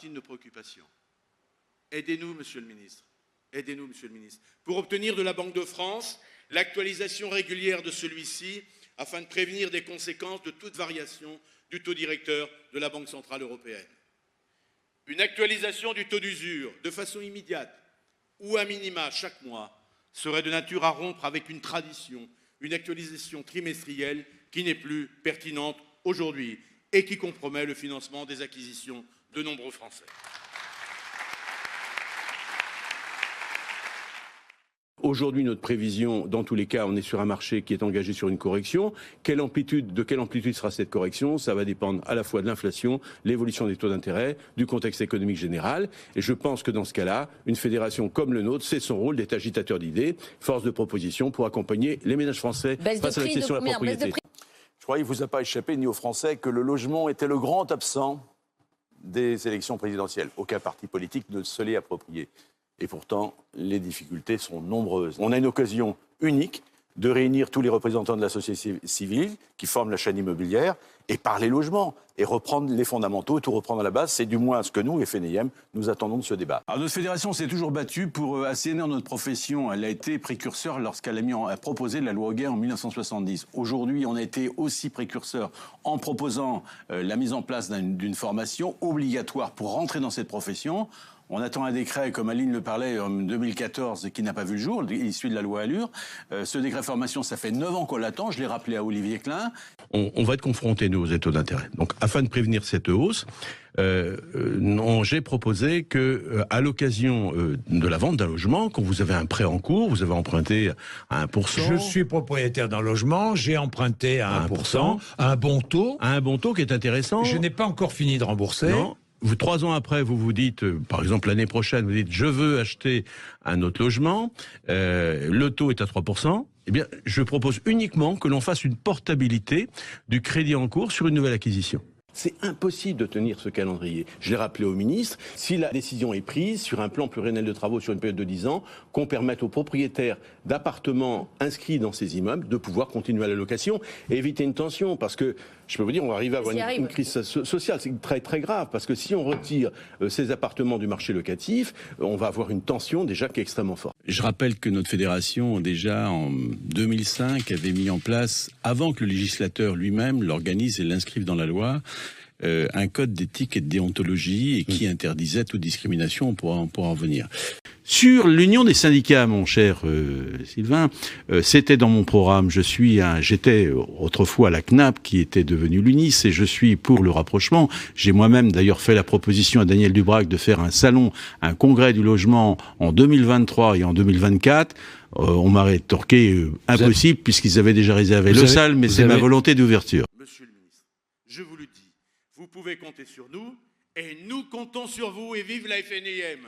partie de nos préoccupations. Aidez-nous, Monsieur le Ministre. Aidez-nous, Monsieur le Ministre, pour obtenir de la Banque de France l'actualisation régulière de celui-ci afin de prévenir des conséquences de toute variation du taux directeur de la Banque centrale européenne. Une actualisation du taux d'usure de façon immédiate ou à minima chaque mois serait de nature à rompre avec une tradition, une actualisation trimestrielle qui n'est plus pertinente aujourd'hui et qui compromet le financement des acquisitions de nombreux Français. Aujourd'hui, notre prévision, dans tous les cas, on est sur un marché qui est engagé sur une correction. De quelle amplitude sera cette correction? Ça va dépendre à la fois de l'inflation, l'évolution des taux d'intérêt, du contexte économique général. Et je pense que dans ce cas-là, une fédération comme le nôtre, c'est son rôle d'être agitateur d'idées, force de proposition pour accompagner les ménages français face à la question de la propriété. Je crois qu'il ne vous a pas échappé, ni aux Français, que le logement était le grand absent des élections présidentielles. Aucun parti politique ne se l'est approprié. Et pourtant, les difficultés sont nombreuses. On a une occasion unique de réunir tous les représentants de la société civile qui forment la chaîne immobilière et parler logement et reprendre les fondamentaux et tout reprendre à la base. C'est du moins ce que nous, FNIM, nous attendons de ce débat. Alors, notre fédération s'est toujours battue pour assainir notre profession. Elle a été précurseur lorsqu'elle a proposé la loi Hoguet en 1970. Aujourd'hui, on a été aussi précurseur en proposant la mise en place d'une formation obligatoire pour rentrer dans cette profession. On attend un décret, comme Aline le parlait, en 2014, qui n'a pas vu le jour, issu de la loi Allure. Ce décret formation, ça fait 9 ans qu'on l'attend. Je l'ai rappelé à Olivier Klein. On va être confronté, nous, aux taux d'intérêt. Donc, afin de prévenir cette hausse, j'ai proposé que, à l'occasion de la vente d'un logement, quand vous avez un prêt en cours, vous avez emprunté à 1%. Je suis propriétaire d'un logement, j'ai emprunté à 1%, à un bon taux. À un bon taux qui est intéressant. Je n'ai pas encore fini de rembourser. Non. 3 ans après, vous vous dites, par exemple l'année prochaine, vous dites je veux acheter un autre logement, le taux est à 3%, eh bien je propose uniquement que l'on fasse une portabilité du crédit en cours sur une nouvelle acquisition. C'est impossible de tenir ce calendrier. Je l'ai rappelé au ministre, si la décision est prise sur un plan pluriannuel de travaux sur une période de 10 ans, qu'on permette aux propriétaires d'appartements inscrits dans ces immeubles de pouvoir continuer à la location et éviter une tension. Parce que, je peux vous dire, on va arriver à avoir une crise sociale. C'est très très grave, parce que si on retire ces appartements du marché locatif, on va avoir une tension déjà qui est extrêmement forte. Je rappelle que notre fédération, déjà en 2005, avait mis en place, avant que le législateur lui-même l'organise et l'inscrive dans la loi, un code d'éthique et de déontologie et qui interdisait toute discrimination. On pourra en revenir. Sur l'union des syndicats, mon cher Sylvain, c'était dans mon programme. J'étais autrefois à la CNAP, qui était devenue l'UNIS, et je suis pour le rapprochement. J'ai moi-même d'ailleurs fait la proposition à Daniel Dubrac de faire un congrès du logement en 2023 et en 2024. On m'a rétorqué impossible, puisqu'ils avaient déjà réservé le salle, mais c'est ma volonté d'ouverture. Monsieur le ministre, je vous le dis, vous pouvez compter sur nous, et nous comptons sur vous, et vive la FNIM.